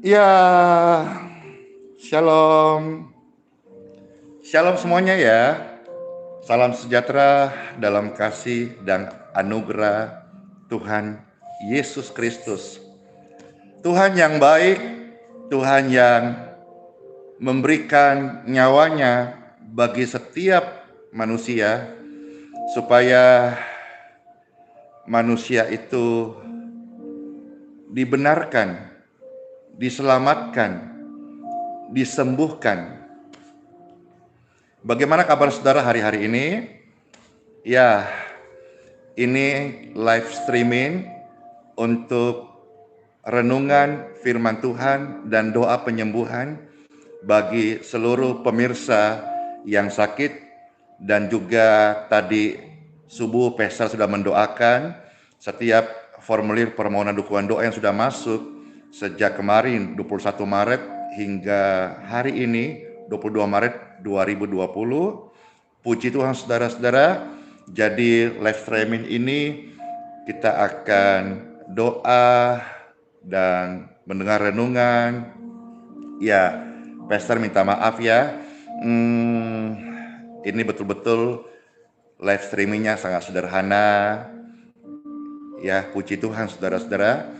Ya, shalom. Shalom semuanya ya. Salam sejahtera dalam kasih dan anugerah Tuhan Yesus Kristus. Tuhan yang baik, Tuhan yang memberikan nyawanya bagi setiap manusia supaya manusia itu dibenarkan, diselamatkan, disembuhkan. Bagaimana kabar saudara hari-hari ini? Ya, ini live streaming untuk renungan firman Tuhan dan doa penyembuhan bagi seluruh pemirsa yang sakit, dan juga tadi subuh Pastor sudah mendoakan setiap formulir permohonan dukungan doa yang sudah masuk sejak kemarin 21 Maret hingga hari ini 22 Maret 2020. Puji Tuhan saudara-saudara, jadi live streaming ini kita akan doa dan mendengar renungan. Ya, Pastor minta maaf ya. Ini betul-betul live streamingnya sangat sederhana. Ya, puji Tuhan saudara-saudara.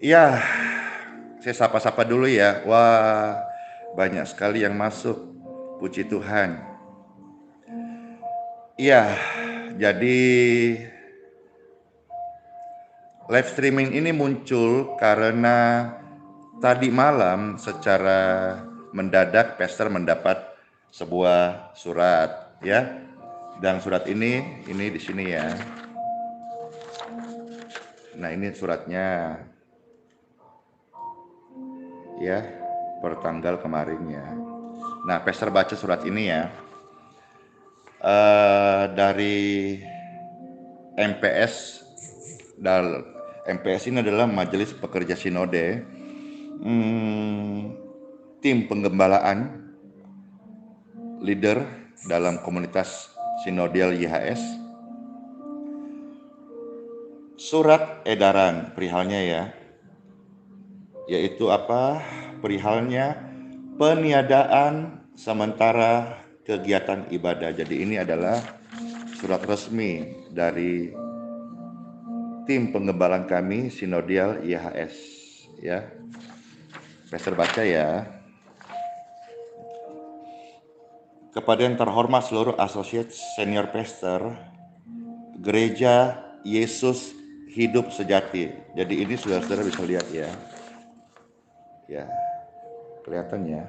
Ya, saya sapa-sapa dulu ya. Wah, banyak sekali yang masuk. Puji Tuhan. Ya, jadi live streaming ini muncul karena tadi malam secara mendadak Pastor mendapat sebuah surat ya. Dan surat ini di sini ya. Nah, ini suratnya ya, per tanggal kemarin ya. Nah, Pastor baca surat ini ya. Dari MPS. Dan MPS ini adalah Majelis Pekerja Sinode, tim penggembalaan leader dalam komunitas sinodial YHS. Surat edaran perihalnya ya, yaitu apa? Perihalnya peniadaan sementara kegiatan ibadah. Jadi ini adalah surat resmi dari tim penggembalaan kami sinodial YHS ya. Pastor baca ya. Kepada yang terhormat seluruh associate senior pastor Gereja Yesus Hidup Sejati. Jadi ini saudara-saudara bisa lihat ya. Ya, kelihatan ya.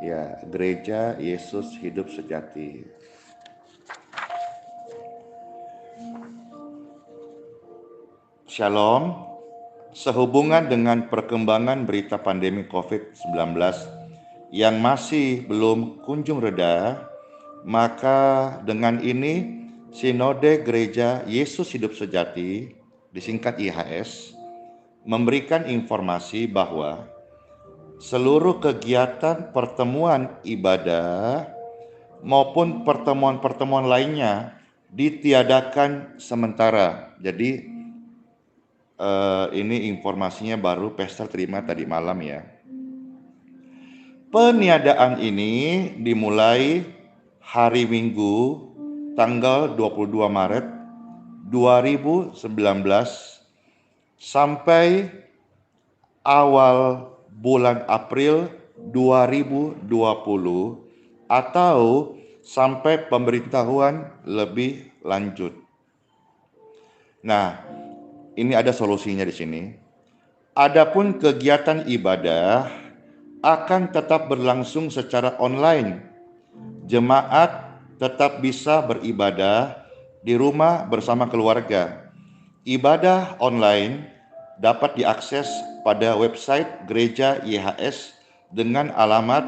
Ya, Gereja Yesus Hidup Sejati. Shalom. Sehubungan dengan perkembangan berita pandemi COVID-19 yang masih belum kunjung reda, maka dengan ini Sinode Gereja Yesus Hidup Sejati, disingkat YHS, memberikan informasi bahwa seluruh kegiatan pertemuan ibadah maupun pertemuan-pertemuan lainnya ditiadakan sementara. Jadi ini informasinya baru Pastor terima tadi malam ya. Peniadaan ini dimulai hari Minggu tanggal 22 Maret 2019 sampai awal bulan April 2020 atau sampai pemberitahuan lebih lanjut. Nah, ini ada solusinya di sini. Adapun kegiatan ibadah akan tetap berlangsung secara online. Jemaat tetap bisa beribadah di rumah bersama keluarga. Ibadah online dapat diakses pada website Gereja YHS dengan alamat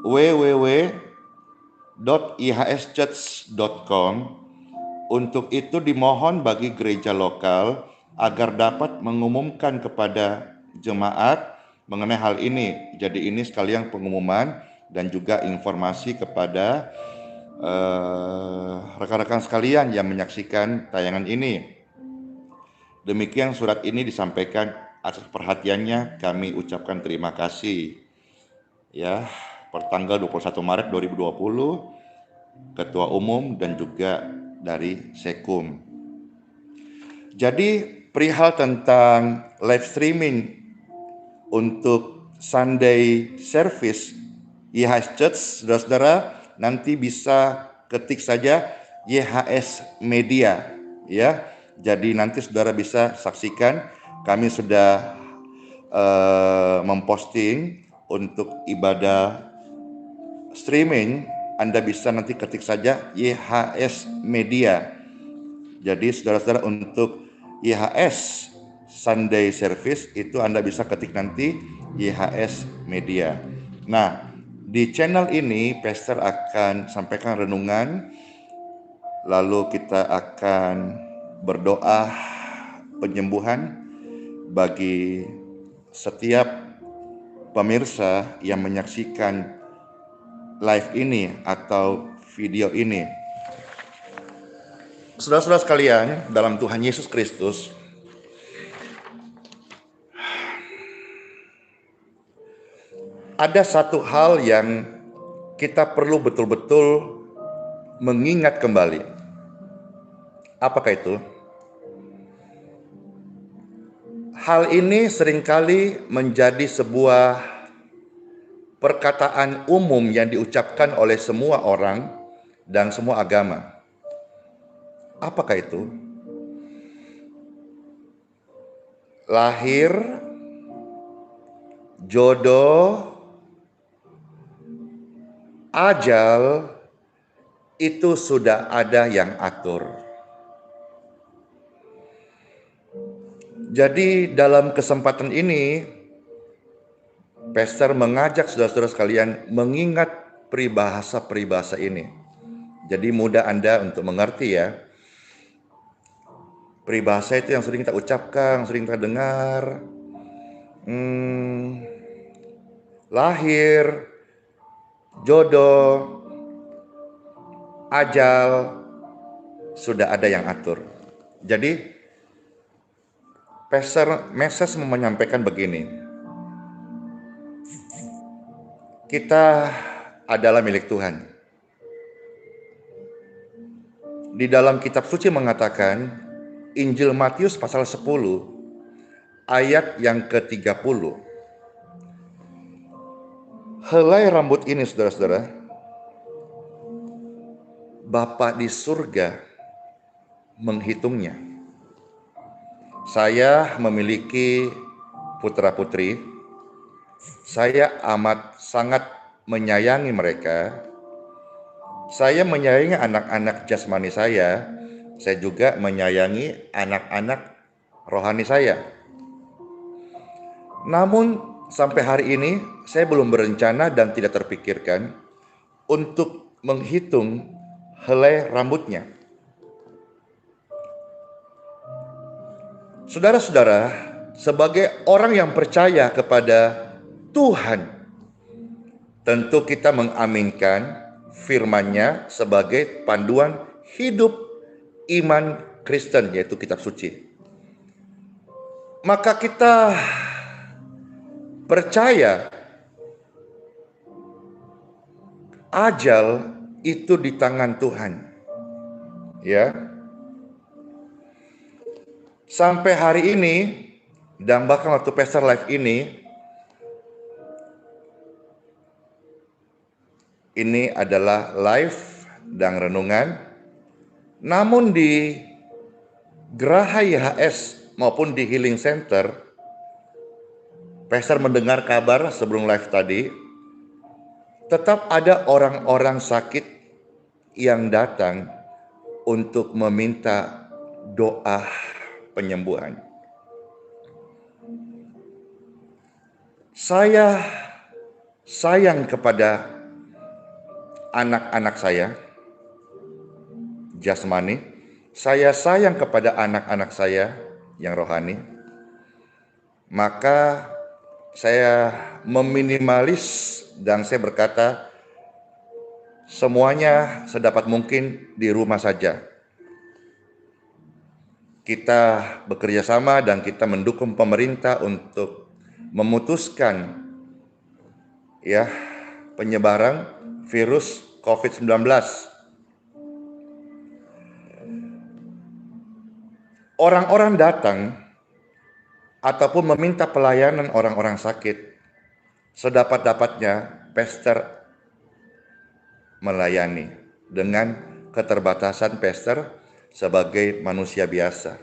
www.ihschurch.com. Untuk itu dimohon bagi gereja lokal agar dapat mengumumkan kepada jemaat mengenai hal ini. Jadi ini sekalian pengumuman dan juga informasi kepada rekan-rekan sekalian yang menyaksikan tayangan ini. Demikian surat ini disampaikan, atas perhatiannya kami ucapkan terima kasih. Ya, pertanggal 21 Maret 2020, Ketua Umum dan juga dari Sekum. Jadi perihal tentang live streaming untuk Sunday service YHS Church, saudara-saudara, nanti bisa ketik saja YHS Media, ya. Jadi nanti saudara bisa saksikan, kami sudah memposting untuk ibadah streaming. Anda bisa nanti ketik saja YHS Media. Jadi saudara-saudara, untuk YHS Sunday Service itu Anda bisa ketik nanti YHS Media. Nah, di channel ini Pastor akan sampaikan renungan, lalu kita akan berdoa penyembuhan bagi setiap pemirsa yang menyaksikan live ini atau video ini. Saudara-saudara sekalian dalam Tuhan Yesus Kristus, ada satu hal yang kita perlu betul-betul mengingat kembali. Apakah itu? Hal ini seringkali menjadi sebuah perkataan umum yang diucapkan oleh semua orang dan semua agama. Apakah itu? Lahir, jodoh, ajal, itu sudah ada yang atur. Jadi dalam kesempatan ini, Pastor mengajak saudara-saudara sekalian mengingat peribahasa-peribahasa ini. Jadi mudah Anda untuk mengerti ya. Peribahasa itu yang sering kita ucapkan, sering kita dengar. Lahir, jodoh, ajal, sudah ada yang atur. Jadi Pastor Moses menyampaikan begini. Kita adalah milik Tuhan. Di dalam kitab suci mengatakan, Injil Matius pasal 10 ayat yang ke-30. Helai rambut ini saudara-saudara, Bapa di surga menghitungnya. Saya memiliki putra-putri. Saya amat sangat menyayangi mereka. Saya menyayangi anak-anak jasmani saya. Saya juga menyayangi anak-anak rohani saya. Namun sampai hari ini saya belum berencana dan tidak terpikirkan untuk menghitung helai rambutnya. Saudara-saudara, sebagai orang yang percaya kepada Tuhan, tentu kita mengaminkan firman-Nya sebagai panduan hidup iman Kristen, yaitu kitab suci. Maka kita percaya ajal itu di tangan Tuhan. Ya. Sampai hari ini, dan bahkan waktu Pastor Live ini adalah live dan renungan. Namun di Geraha YHS maupun di Healing Center, Pastor mendengar kabar sebelum live tadi, tetap ada orang-orang sakit yang datang untuk meminta doa penyembuhan. Saya sayang kepada anak-anak saya jasmani, saya sayang kepada anak-anak saya yang rohani. Maka saya meminimalis dan saya berkata, semuanya sedapat mungkin di rumah saja. kita bekerja sama dan kita mendukung pemerintah untuk memutuskan ya penyebaran virus COVID-19. Orang-orang datang ataupun meminta pelayanan orang-orang sakit, sedapat-dapatnya pastor melayani dengan keterbatasan pastor sebagai manusia biasa.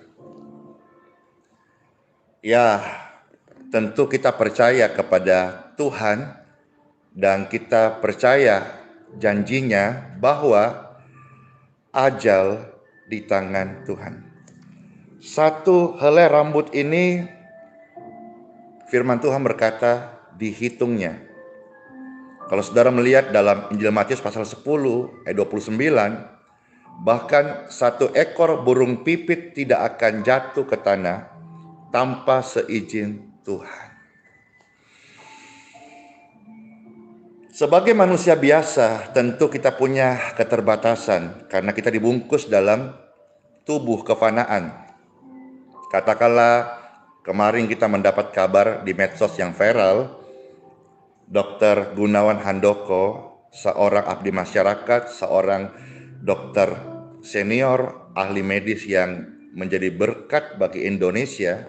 Ya, tentu kita percaya kepada Tuhan dan kita percaya janjinya bahwa ajal di tangan Tuhan. Satu helai rambut ini, firman Tuhan berkata, dihitungnya. Kalau saudara melihat dalam Injil Matius pasal 10 ayat 29, bahkan satu ekor burung pipit tidak akan jatuh ke tanah tanpa seizin Tuhan. Sebagai manusia biasa, tentu kita punya keterbatasan karena kita dibungkus dalam tubuh kefanaan. Katakanlah kemarin kita mendapat kabar di medsos yang viral, Dr. Gunawan Handoko, seorang abdi masyarakat, seorang dokter senior, ahli medis yang menjadi berkat bagi Indonesia.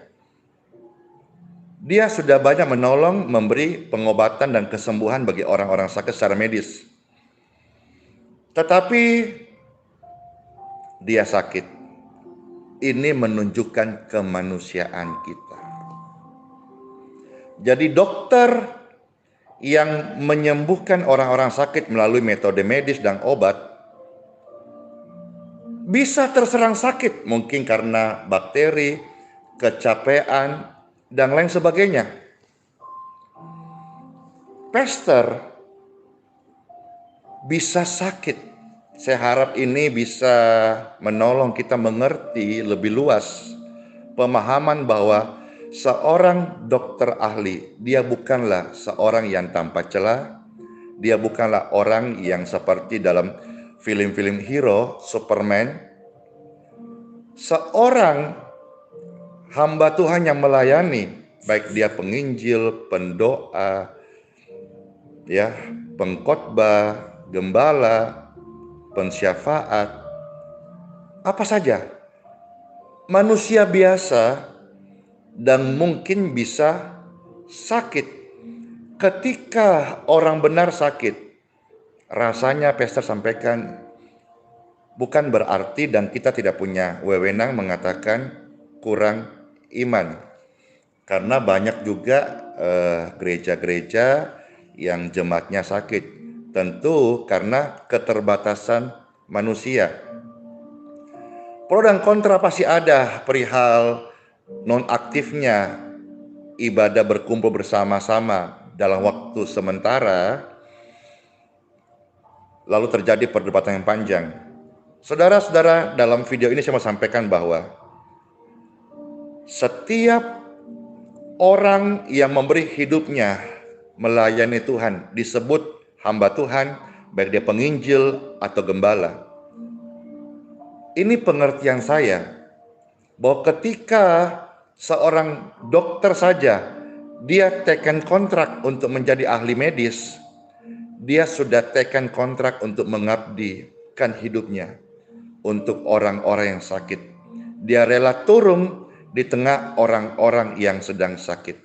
Dia sudah banyak menolong, memberi pengobatan dan kesembuhan bagi orang-orang sakit secara medis. Tetapi dia sakit. Ini menunjukkan kemanusiaan kita. Jadi dokter yang menyembuhkan orang-orang sakit melalui metode medis dan obat bisa terserang sakit, mungkin karena bakteri, kecapean, dan lain sebagainya. Pastor bisa sakit. Saya harap ini bisa menolong kita mengerti lebih luas pemahaman bahwa seorang dokter ahli, dia bukanlah seorang yang tanpa celah, dia bukanlah orang yang seperti dalam film-film hero, Superman. Seorang hamba Tuhan yang melayani, baik dia penginjil, pendoa, ya, pengkhotbah, gembala, pensyafaat, apa saja, manusia biasa dan mungkin bisa sakit. Ketika orang benar sakit, rasanya pastor sampaikan bukan berarti dan kita tidak punya wewenang mengatakan kurang iman. Karena banyak juga gereja-gereja yang jemaatnya sakit. Tentu karena keterbatasan manusia. Pro dan kontra pasti ada perihal nonaktifnya ibadah berkumpul bersama-sama dalam waktu sementara, lalu terjadi perdebatan yang panjang. Saudara-saudara, dalam video ini saya mau sampaikan bahwa setiap orang yang memberi hidupnya melayani Tuhan disebut hamba Tuhan, baik dia penginjil atau gembala. Ini pengertian saya bahwa ketika seorang dokter saja dia tekan kontrak untuk menjadi ahli medis, dia sudah tekan kontrak untuk mengabdikan hidupnya untuk orang-orang yang sakit. Dia rela turun di tengah orang-orang yang sedang sakit.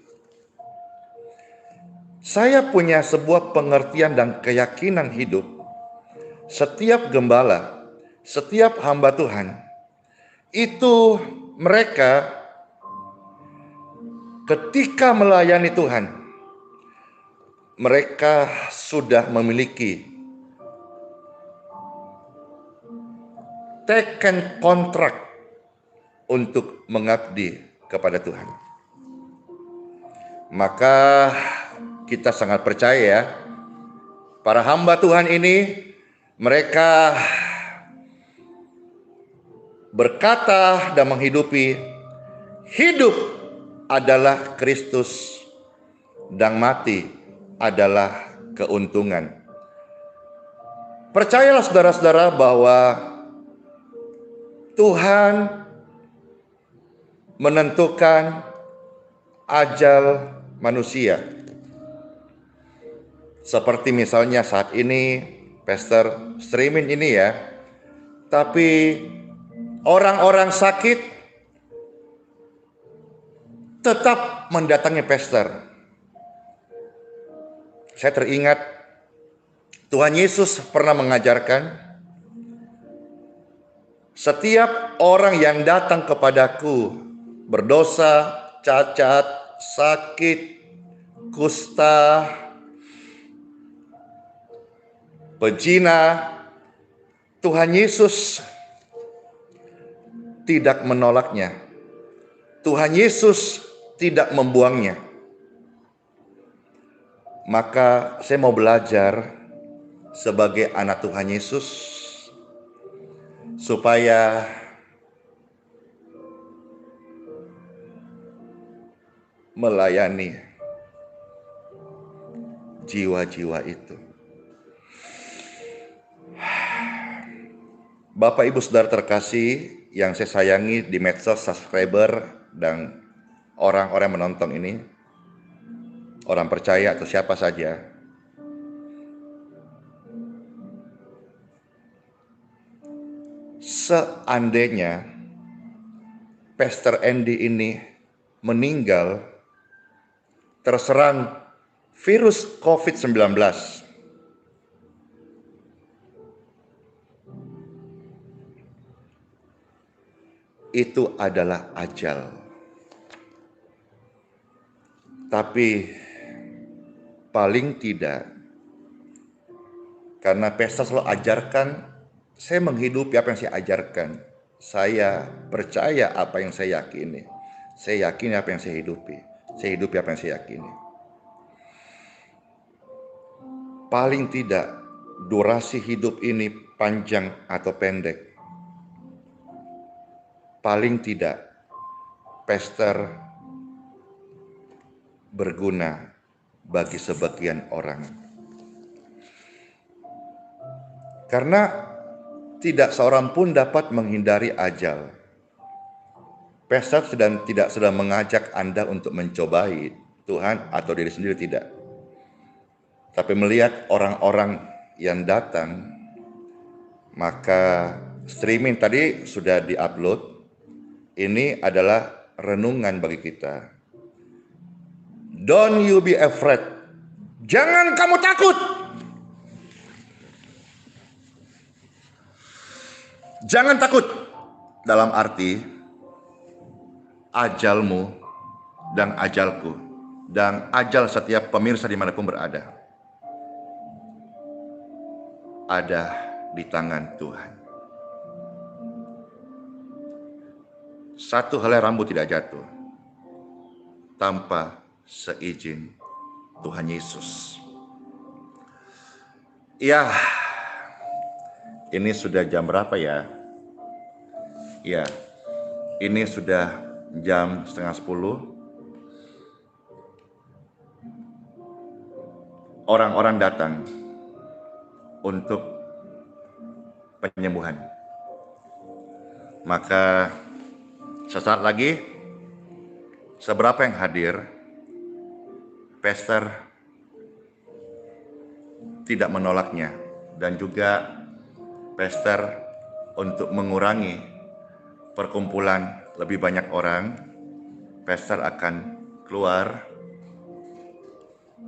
Saya punya sebuah pengertian dan keyakinan hidup. Setiap gembala, setiap hamba Tuhan, itu mereka ketika melayani Tuhan, mereka sudah memiliki teken kontrak untuk mengabdi kepada Tuhan. Maka kita sangat percaya ya, para hamba Tuhan ini mereka berkata dan menghidupi, hidup adalah Kristus dan mati adalah keuntungan. Percayalah saudara-saudara bahwa Tuhan menentukan ajal manusia. Seperti misalnya saat ini, Pastor streaming ini ya. Tapi orang-orang sakit tetap mendatangi Pastor. Saya teringat Tuhan Yesus pernah mengajarkan, setiap orang yang datang kepadaku berdosa, cacat, sakit, kusta, pezina, Tuhan Yesus tidak menolaknya. Tuhan Yesus tidak membuangnya. Maka saya mau belajar sebagai anak Tuhan Yesus supaya melayani jiwa-jiwa itu. Bapak Ibu Saudara terkasih yang saya sayangi di medsos, subscriber, dan orang-orang menonton ini, orang percaya atau siapa saja, seandainya Pastor Andy ini meninggal terserang virus COVID-19, itu adalah ajal. Tapi paling tidak, karena Pastor selalu ajarkan, saya menghidupi apa yang saya ajarkan. Saya percaya apa yang saya yakini. Saya yakini apa yang saya hidupi. Saya hidupi apa yang saya yakini. Paling tidak, durasi hidup ini panjang atau pendek, paling tidak Pastor berguna bagi sebagian orang. Karena tidak seorang pun dapat menghindari ajal. Pastor tidak sedang mengajak Anda untuk mencobai Tuhan atau diri sendiri, tidak. Tapi melihat orang-orang yang datang, maka streaming tadi sudah diupload. Ini adalah renungan bagi kita. Don't you be afraid. Jangan kamu takut. Jangan takut. Dalam arti ajalmu dan ajalku dan ajal setiap pemirsa dimanapun berada ada di tangan Tuhan. Satu helai rambut tidak jatuh tanpa seizin Tuhan Yesus. Ya, ini sudah jam berapa ya? Ya, ini sudah jam 9:30. Orang-orang datang untuk penyembuhan. Maka sesaat lagi, seberapa yang hadir, Pastor tidak menolaknya, dan juga Pastor untuk mengurangi perkumpulan lebih banyak orang, Pastor akan keluar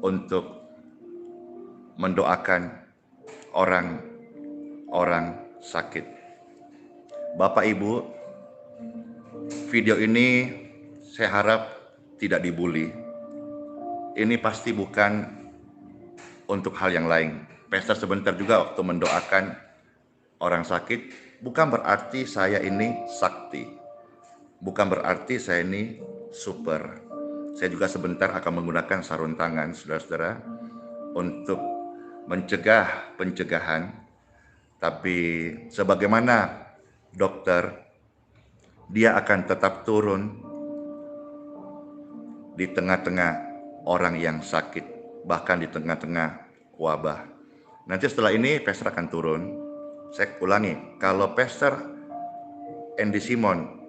untuk mendoakan orang-orang sakit. Bapak Ibu, video ini saya harap tidak dibully. Ini pasti bukan untuk hal yang lain. Pastor sebentar juga waktu mendoakan orang sakit, bukan berarti saya ini sakti. Bukan berarti saya ini super. Saya juga sebentar akan menggunakan sarung tangan, saudara-saudara, untuk mencegah pencegahan. Tapi sebagaimana dokter, dia akan tetap turun di tengah-tengah orang yang sakit, bahkan di tengah-tengah wabah. Nanti setelah ini Pastor akan turun. Saya ulangi, kalau Pastor Andy Simon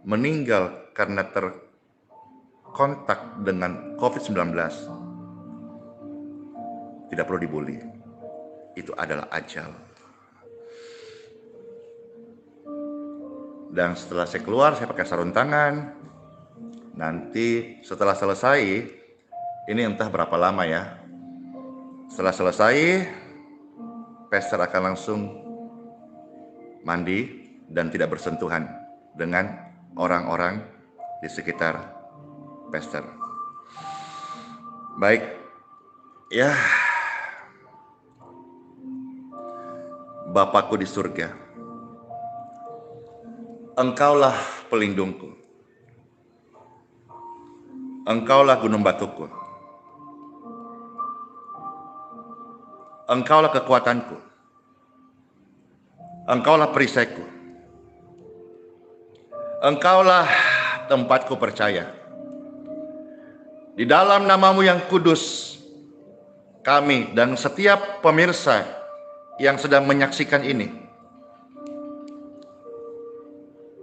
meninggal karena terkontak dengan COVID-19 tidak perlu dibully. Itu adalah ajal. Dan setelah saya keluar, saya pakai sarung tangan. Nanti setelah selesai, ini entah berapa lama ya. Setelah selesai, pastor akan langsung mandi dan tidak bersentuhan dengan orang-orang di sekitar pastor. Baik, ya, Bapakku di surga, Engkaulah pelindungku, Engkaulah gunung batuku, Engkaulah kekuatanku, Engkaulah perisaiku, Engkaulah tempatku percaya. Di dalam namamu yang kudus, kami dan setiap pemirsa yang sedang menyaksikan ini,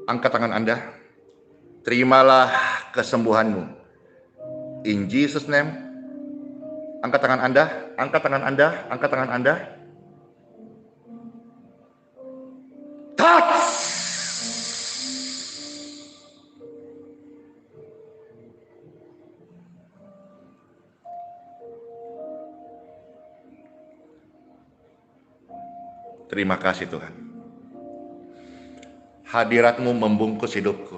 angkat tangan Anda, terimalah kesembuhanmu. In Jesus' name, angkat tangan Anda, angkat tangan Anda, angkat tangan Anda. Touch! Terima kasih Tuhan. Hadirat-Mu membungkus hidupku,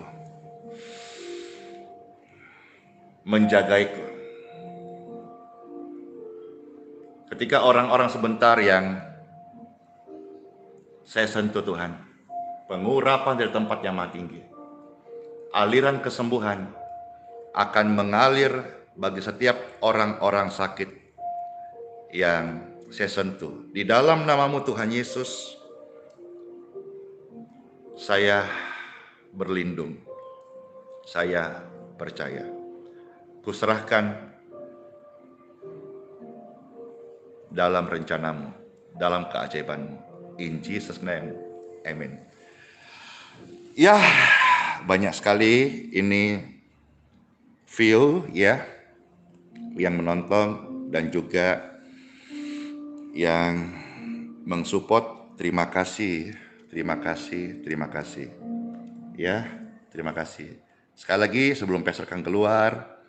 menjagaiku. Ketika orang-orang sebentar yang saya sentuh Tuhan, pengurapan dari tempat yang maha tinggi, aliran kesembuhan akan mengalir bagi setiap orang-orang sakit yang saya sentuh. Di dalam namamu Tuhan Yesus, saya berlindung, saya percaya. Kuserahkan dalam rencanamu, dalam keajaibanmu. In Jesus' name, amen. Ya, banyak sekali ini view ya, yang menonton dan juga yang mensupport. Terima kasih, terima kasih, terima kasih. Ya, terima kasih. Sekali lagi sebelum pastor akan keluar,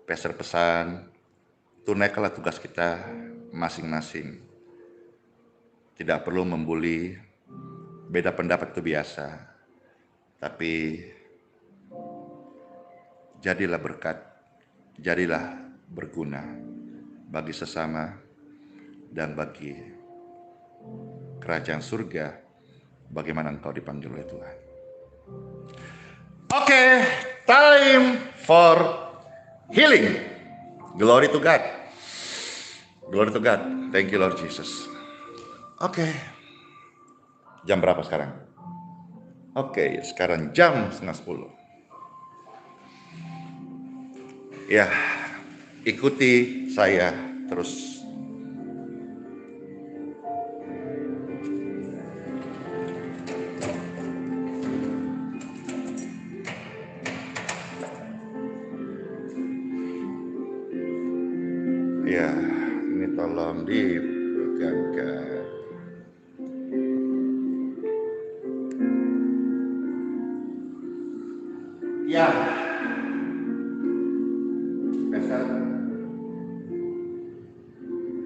pastor pesan, tunaikanlah tugas kita masing-masing. Tidak perlu membuli, beda pendapat itu biasa. Tapi jadilah berkat, jadilah berguna bagi sesama dan bagi kerajaan surga, bagaimana engkau dipanggil oleh Tuhan. Oke, time for healing. Glory to God. Glory to God. Thank you Lord Jesus. Oke. Jam berapa sekarang? Oke, sekarang jam 9:30. Ya, ikuti saya terus. Ya, ini tolong dipegangkan. Ya, pastor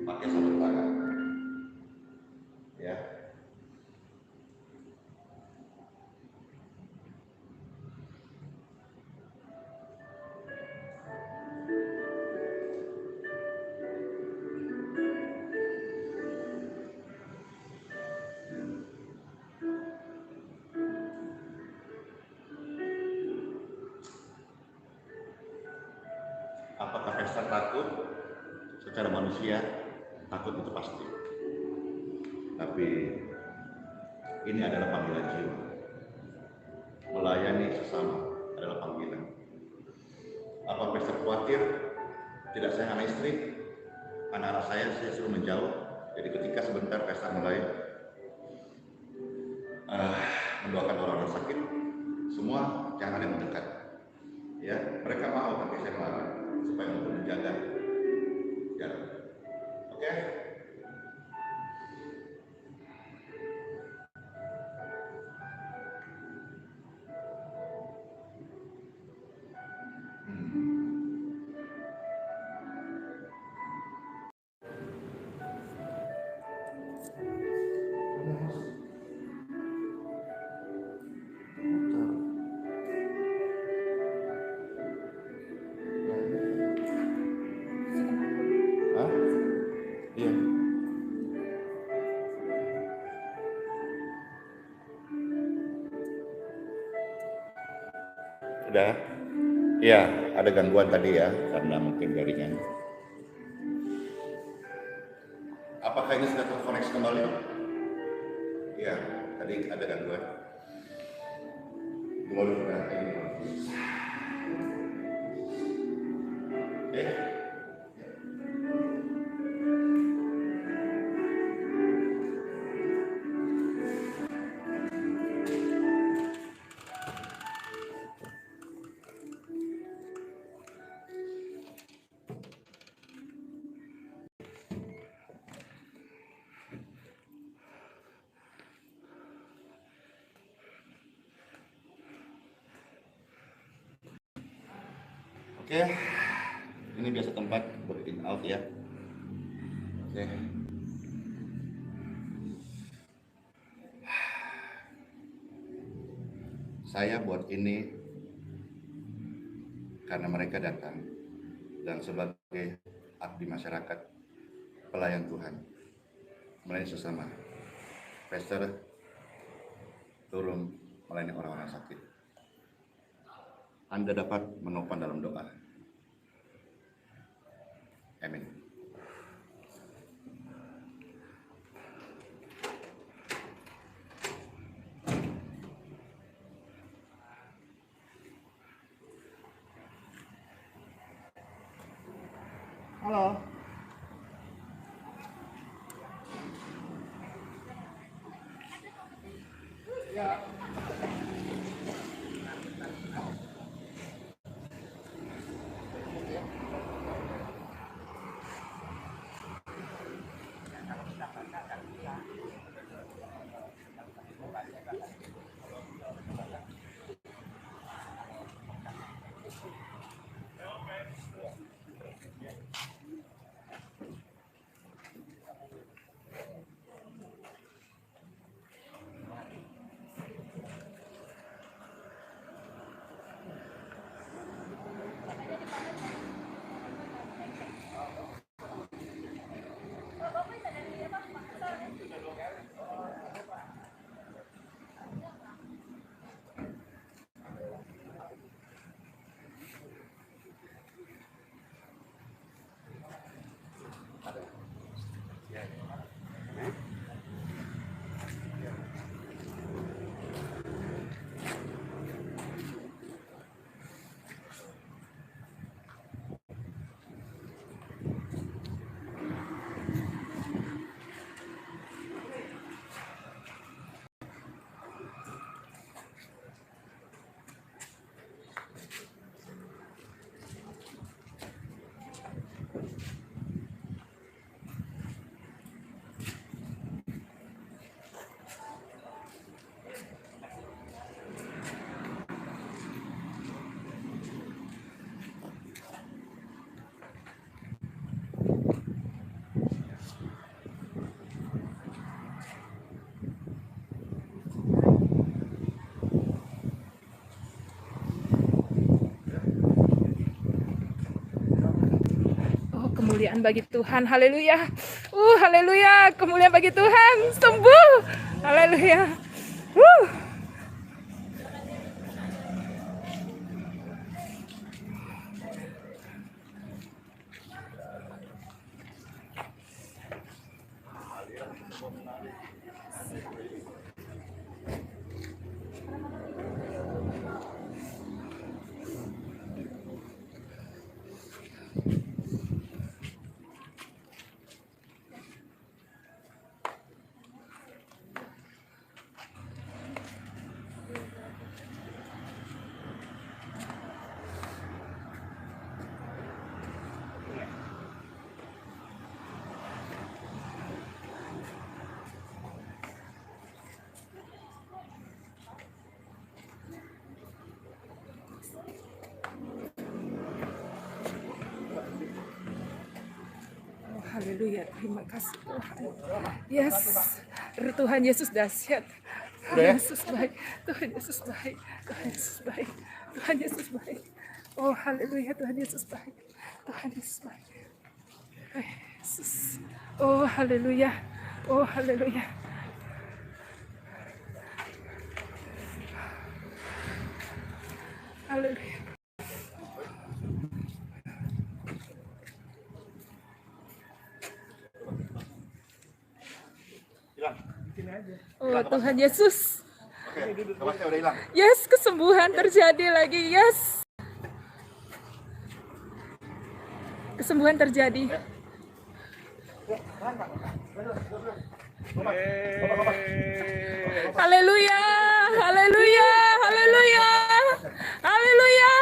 pakai sarung tangan. Ya. Apakah pastor takut? Secara manusia, takut itu pasti. Tapi ini adalah panggilan jiwa. Melayani sesama adalah panggilan. Apa pastor khawatir? Tidak sayang anak istri? Anak-anak saya suruh menjauh. Jadi ketika sebentar pastor mulai mendoakan orang-orang sakit, semua jangan yang mendekat. Ya, mereka mau tapi saya melarang supaya untuk menjaga jarak. Oke? Hah? Iya. Udah? Iya, ada gangguan tadi ya, karena mungkin jaringan. Apakah ini sudah terkoneksi kembali? Iya, tadi ada gangguan. Boleh udah ini. Oke. Oke. Ini biasa tempat in out ya. Oke. Saya buat ini karena mereka datang dan sebagai abdi masyarakat, pelayan Tuhan, melayani sesama. Pastor turun melayani orang-orang sakit. Anda dapat menopang dalam doa. Amin. Halo. Ya. Kemuliaan bagi Tuhan, haleluya. Haleluya, kemuliaan bagi Tuhan, sembuh. Haleluya. haleluya, terima kasih Tuhan. Yes, Tuhan Yesus dahsyat. Tuhan Udah ya? Yesus baik, Tuhan Yesus baik, Tuhan Yesus baik, Tuhan Yesus baik. Oh haleluya, Tuhan Yesus baik, Tuhan Yesus baik. Yesus. Oh haleluya, oh haleluya. Haleluya. Hilang. Oh Tuhan Yesus. Oke, nafasnya udah hilang. Yes, kesembuhan terjadi lagi. Yes. Kesembuhan terjadi. Haleluya. Haleluya. Haleluya. Haleluya.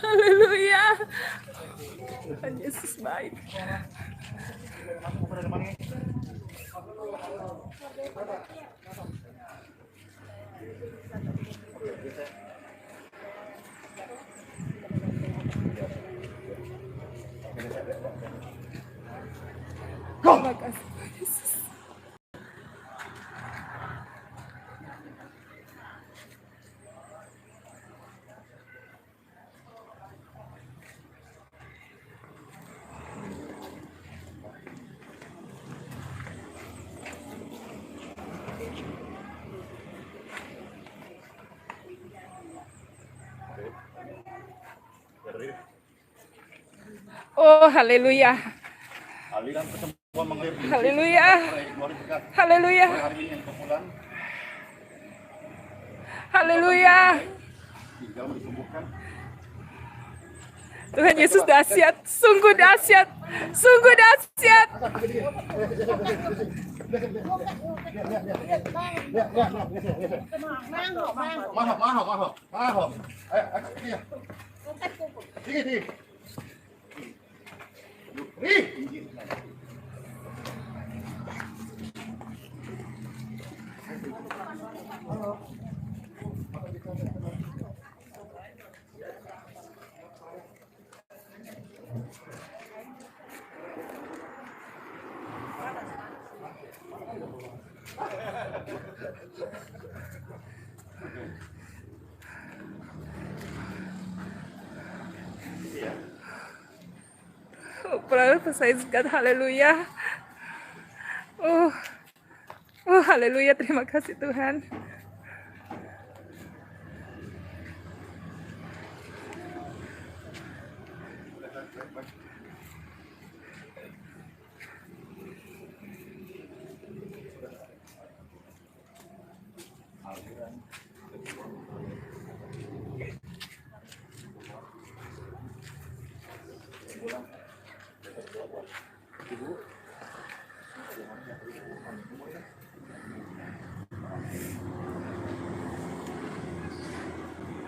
Haleluya. Tuhan Yesus baik. Terima kasih Tuhan Yesus. Oh haleluya. Aliran kesembuhan mengalir. Haleluya. Haleluya. Hari ini yang kepulan Haleluya. tinggal disembuhkan. Tuhan Yesus dahsyat, sungguh dahsyat, sungguh dahsyat. Mahal. Ayo, iya. Tinggi. Praise God, haleluya. Haleluya, terima kasih Tuhan.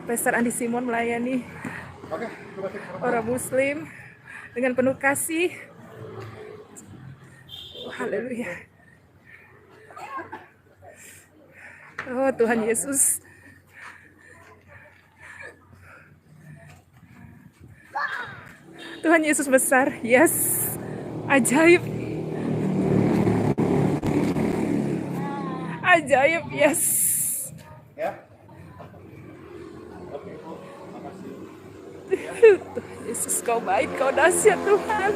Pastor Andi Simon melayani orang Muslim dengan penuh kasih. Oh, haleluya. Oh Tuhan Yesus. Tuhan Yesus besar. Yes. Ajaib. Ajaib. Yes. Ya. Tuhan Yesus, kau baik, kau dahsyat Tuhan.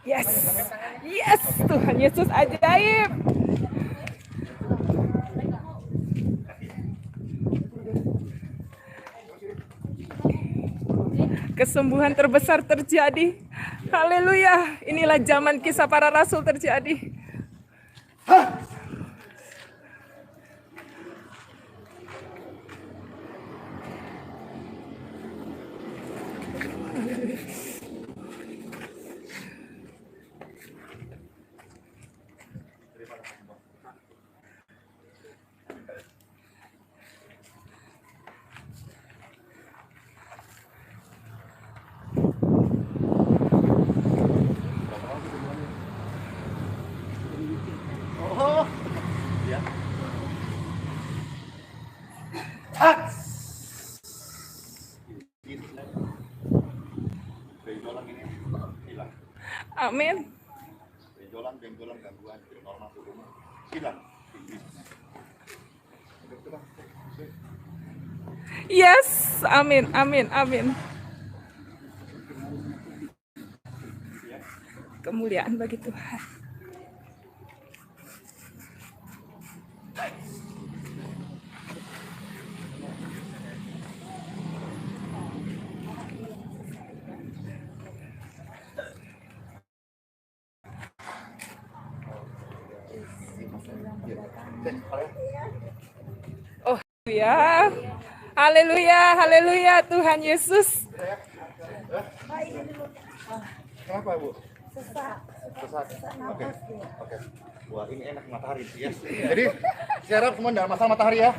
Yes, yes, Tuhan Yesus ajaib. Kesembuhan terbesar terjadi. Haleluya. Inilah zaman kisah para rasul terjadi. Amin. Benjolan, gangguan, normal tubuhnya. Hilang. Yes, amin, amin, amin. Kemuliaan bagi Tuhan. Oh ya, haleluya, haleluya, Tuhan Yesus. Kenapa, Bu? Sesak. Oke. Wah, ini enak matahari ya. Jadi, saya harap semua enggak masalah matahari ya.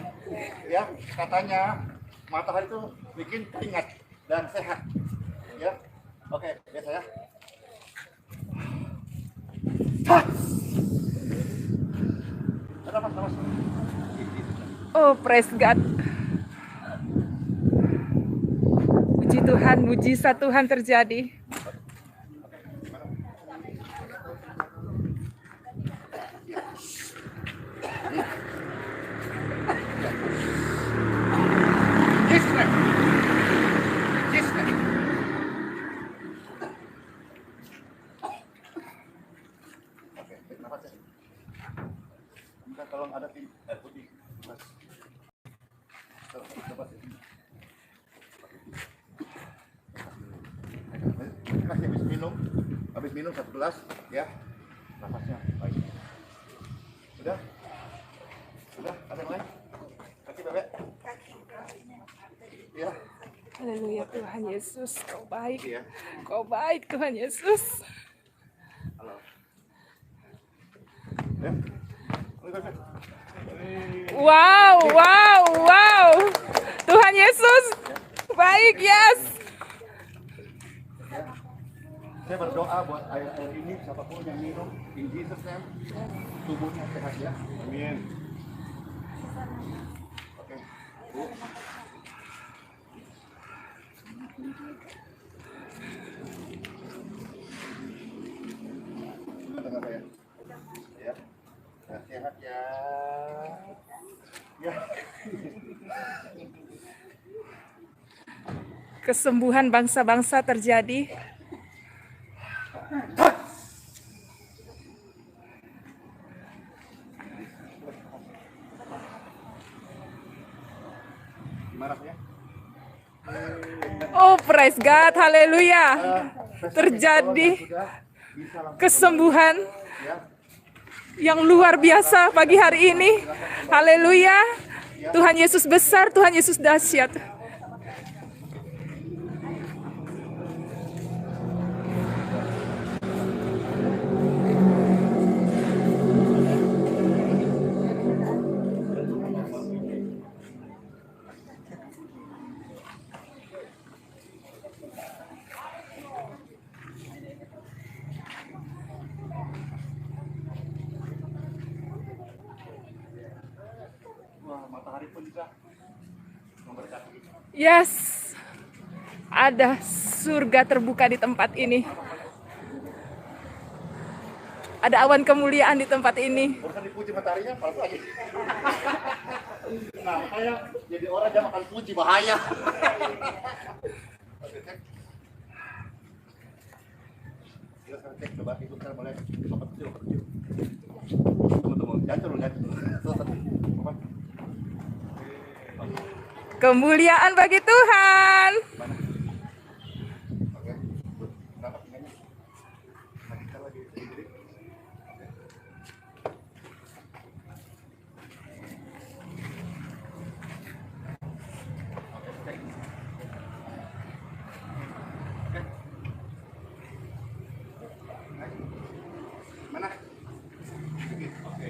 Ya, katanya matahari itu bikin keringat dan sehat. Ya. Oke, biasa ya. Nafas. Oh, praise God. Puji Tuhan, mujizat Tuhan terjadi. Tolong ada tim air putih. Habis minum 1 gelas ya. Nafasnya baik. Sudah? Ada yang lain? Kaki bebek? Ya. Haleluya Tuhan Yesus, Kau baik. Ya. Kau baik Tuhan Yesus. Halo. Ya. Wow. Tuhan Yesus baik, yes. Saya berdoa buat air ini, siapapun yang minum, in Jesus name, tubuhnya sehat ya. Amin. Oke. Bu. Dengar saya. Ya. Sehat ya. Ya. Kesembuhan bangsa-bangsa terjadi. Oh, praise God, haleluya. Terjadi kesembuhan yang luar biasa pagi hari ini. Haleluya. Tuhan Yesus besar, Tuhan Yesus dahsyat. Matahari pun bisa memberkati. Yes, ada surga terbuka di tempat ini. Ada awan kemuliaan di tempat ini. Barusan dipuji mataharinya, palsu lagi. Nah, makanya jadi orang jangan makan puji, bahaya. Oke, cek. Kita sekarang cek, coba itu sekarang boleh. Lompat kecil. Teman-teman, jangan dulu. Kemuliaan bagi Tuhan. Mana? Oke. Kenapa tinggalnya? Kita lagi sendiri. Mana? Oke.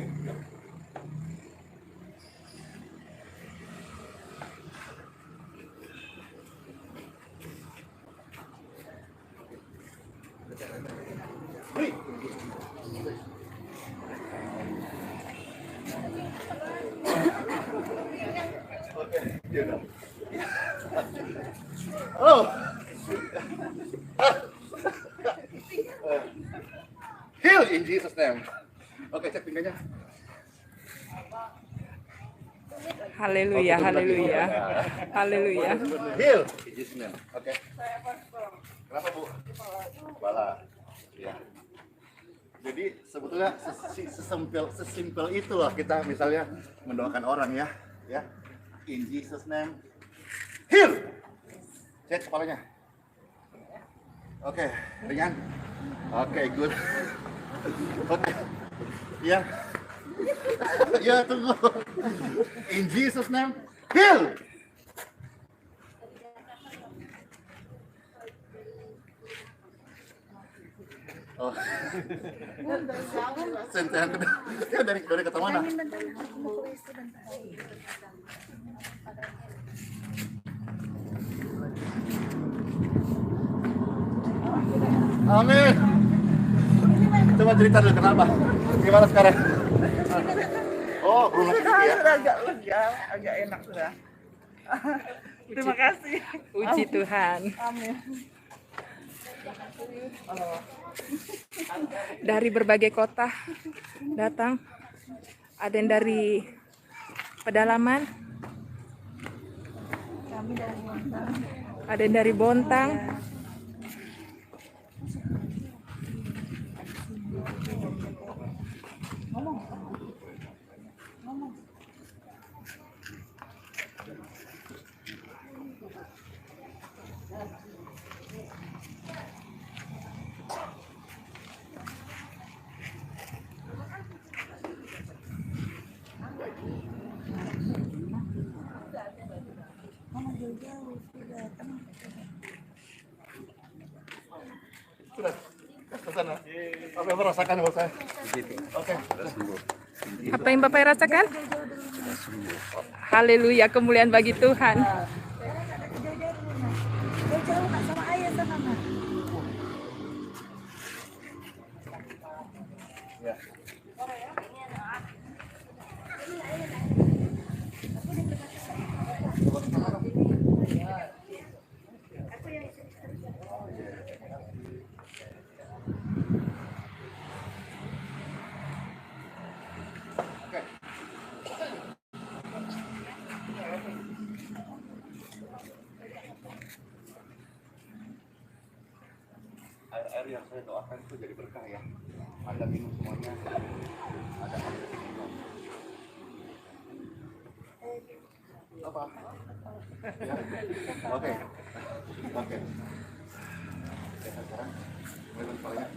Oh. Heal in Jesus name. Oke, cek pinggangnya. Haleluya, haleluya, haleluya. Heal in Jesus name. Oke. Kenapa Bu? Kepala. Ya. Jadi sebetulnya sesimpel itu loh kita misalnya mendoakan orang ya, ya. In Jesus name. Heal. Cek kepalanya. Oke, ringan. Oke, good. Oke. Ya. Ya, tunggu. In Jesus name. Heal. Oh. Sentuhan kedua. Ya dari kata mana? Amin. Coba cerita dulu kenapa? Gimana sekarang? Oh, belum lagi ya. Sudah agak lega, agak enak sudah. Terima kasih. Puji Tuhan. Amin. Dari berbagai kota datang. Ada yang dari pedalaman. Ada yang dari Bontang. Sudah. Ke sana. Apa yang merasakan buat saya? Oke. Apa yang Bapak rasakan? Haleluya, kemuliaan bagi Tuhan. Jauh Kak, sama ayah sana Kak. Ya. Air-air yang saya doakan itu jadi berkah ya. Anda minum semuanya. Ada air minum. Apa? Ya. Oke. Oke. Sekarang mulai kepalanya.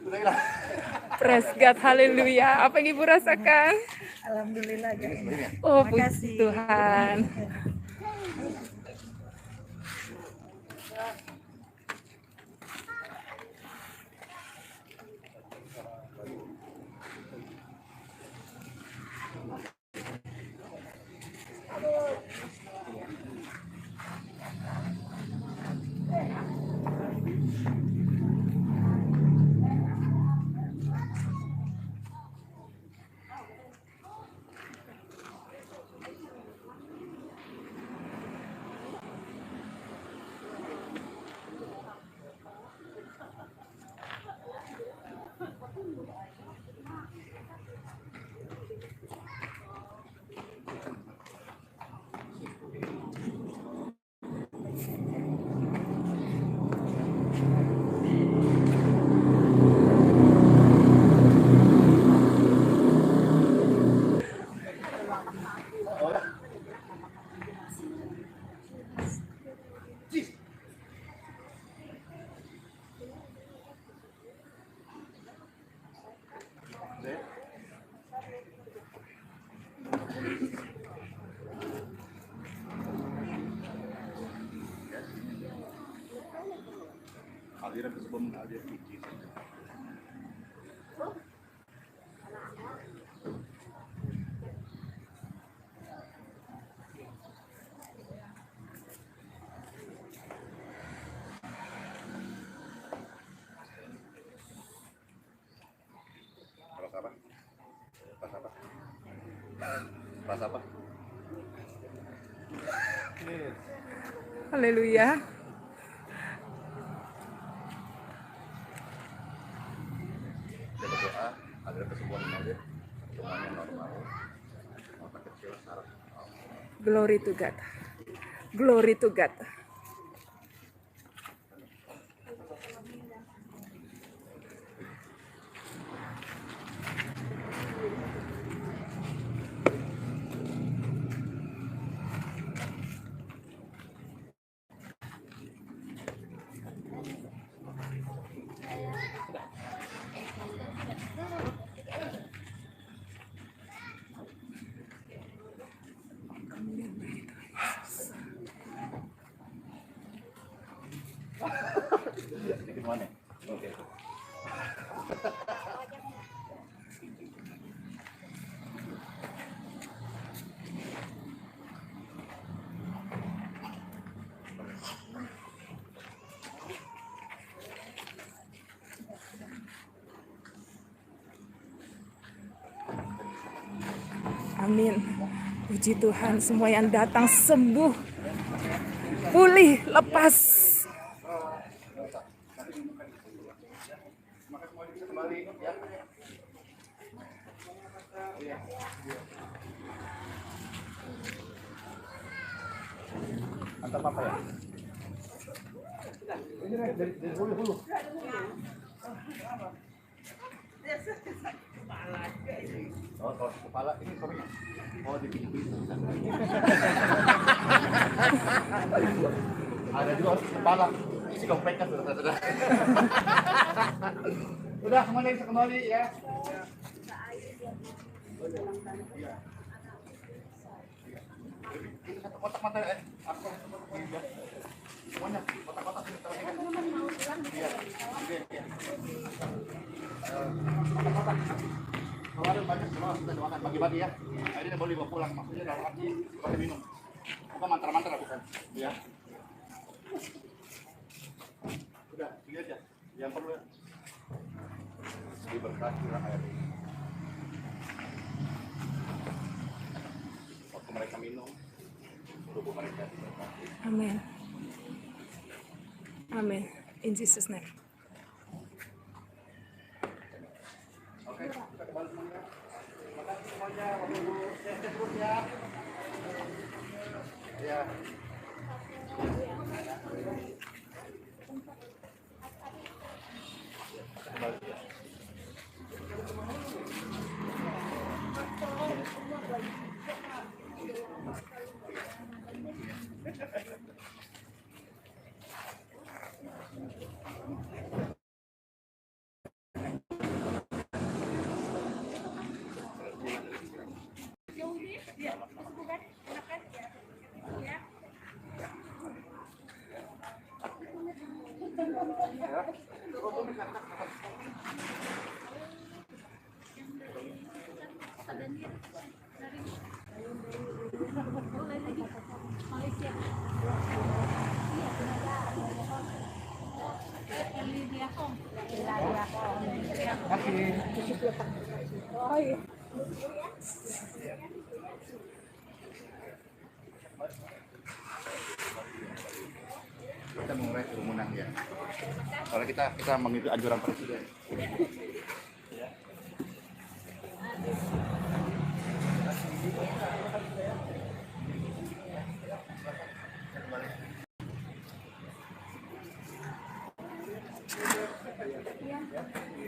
Sudah hilang. Praise God, haleluya. Apa yang Ibu rasakan? Alhamdulillah guys. Oh, Terima puji kasih. Tuhan. Aliran sebelum ada biji. Haleluya. Kita berdoa agar kesembuhan Maria semuanya normal. Mata kecil saraf. Glory to God. Glory to God. Sedikit mana? Oke. Amin. Puji Tuhan, semua yang datang sembuh, pulih, lepas. Antar papa ya. Ini dari hulu. Oh, kalau kepala ini suaminya. Oh, di pinggir. Ada juga kepala. Isi dompetnya sudah. Udah kembali ya. Itu satu kotak mata aku semuanya kotak-kotak ini terlihat. Iya. Kotak-kotak. Kemarin banyak semua sudah doakan bagi-bagi ya. Akhirnya boleh bawa pulang, maksudnya dalam arti pakai minum. Bukan mantra-mantra bukan. Ya. Udah, tiga aja. Yang perlu ya. Diberkati kurang air. Waktu mereka minum, tubuh mereka diberkati. Amin. Amin. In Jesus' name. Oke, kita kembali semuanya. Terima kasih semuanya, Bapak Ibu. Sehat terus ya. Ya. Kembali ya. Kita mengurai kerumunan ya. Kalau kita mengikuti anjuran presiden.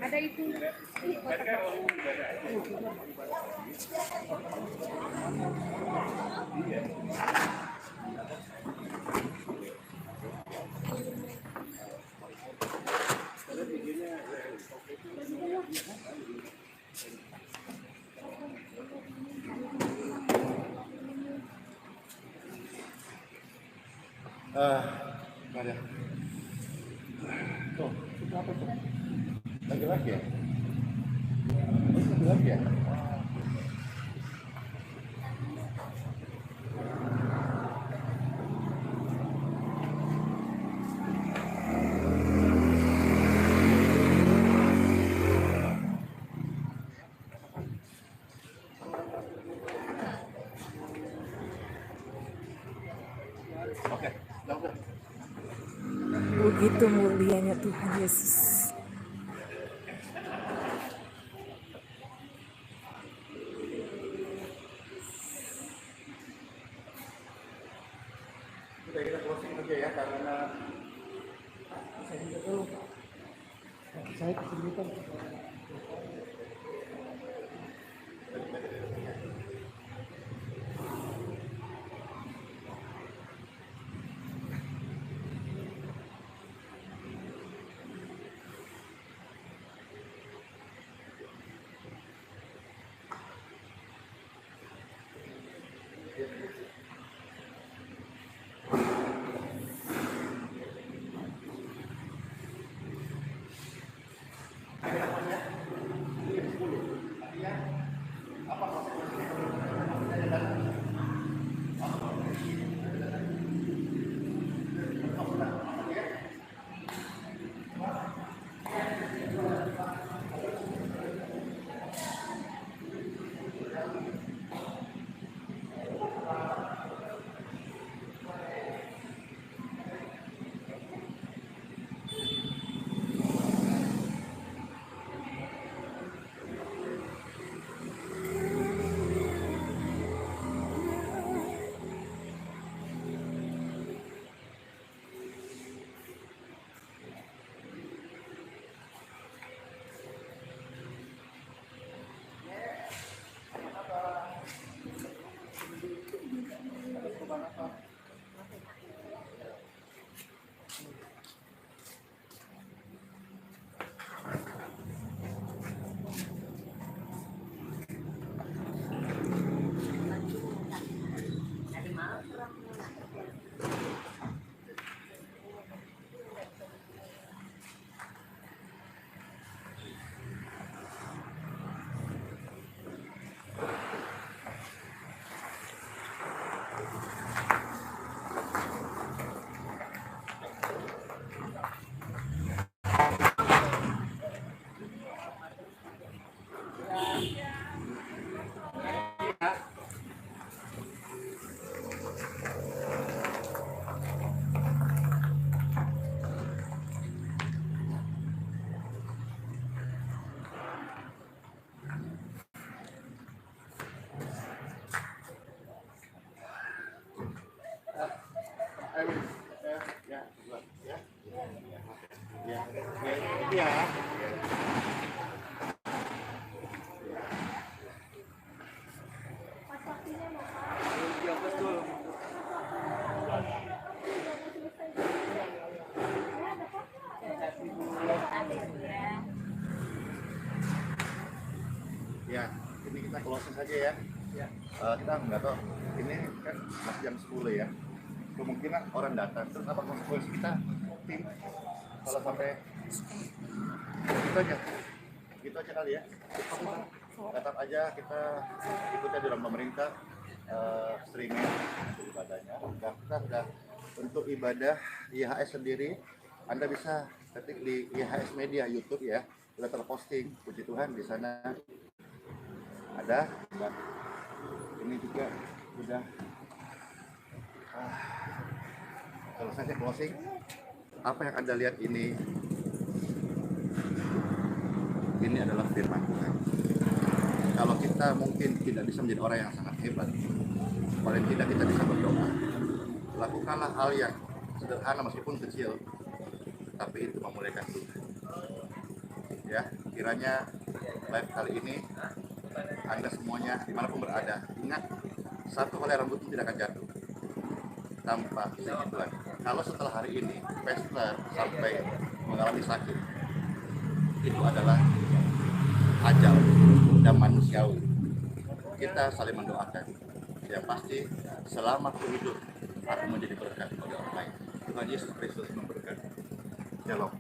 Ada itu. Nggak ada. Tuh, itu apa tuh? Lagi-lagi ya? Lagi ya? Oke, langsung. Begitu mulianya Tuhan Yesus. Udah kita closing aja ya karena Saya kesulitan. Ya, ini kita closing saja ya. Kita nggak tahu, ini kan masih jam 10 ya. Kemungkinan orang datang, terus apa konsekuensi kita tim kalau sampai gitu aja kali ya. Tetap aja kita ikutnya di dalam pemerintah streaming untuk ibadahnya. Dan kita sudah untuk ibadah IHS sendiri, Anda bisa ketik di IHS Media YouTube ya. Sudah terposting, puji Tuhan di sana ada, dan ini juga sudah selesai closing. Apa yang Anda lihat ini adalah firman Tuhan. Kalau kita mungkin tidak bisa menjadi orang yang sangat hebat, paling tidak kita bisa berdoa. Lakukanlah hal yang sederhana meskipun kecil, tapi itu memuliakan Tuhan. Ya, kiranya live kali ini Anda semuanya dimanapun berada, ingat satu helai rambut itu tidak akan jatuh tanpa izin Tuhan. Kalau setelah hari ini Pastor sampai mengalami sakit, itu adalah ajal dan manusiawi. Kita saling mendoakan. Yang pasti selama aku hidup aku menjadi berkat bagi orang lain. Tuhan Yesus Kristus memberkati. Shalom.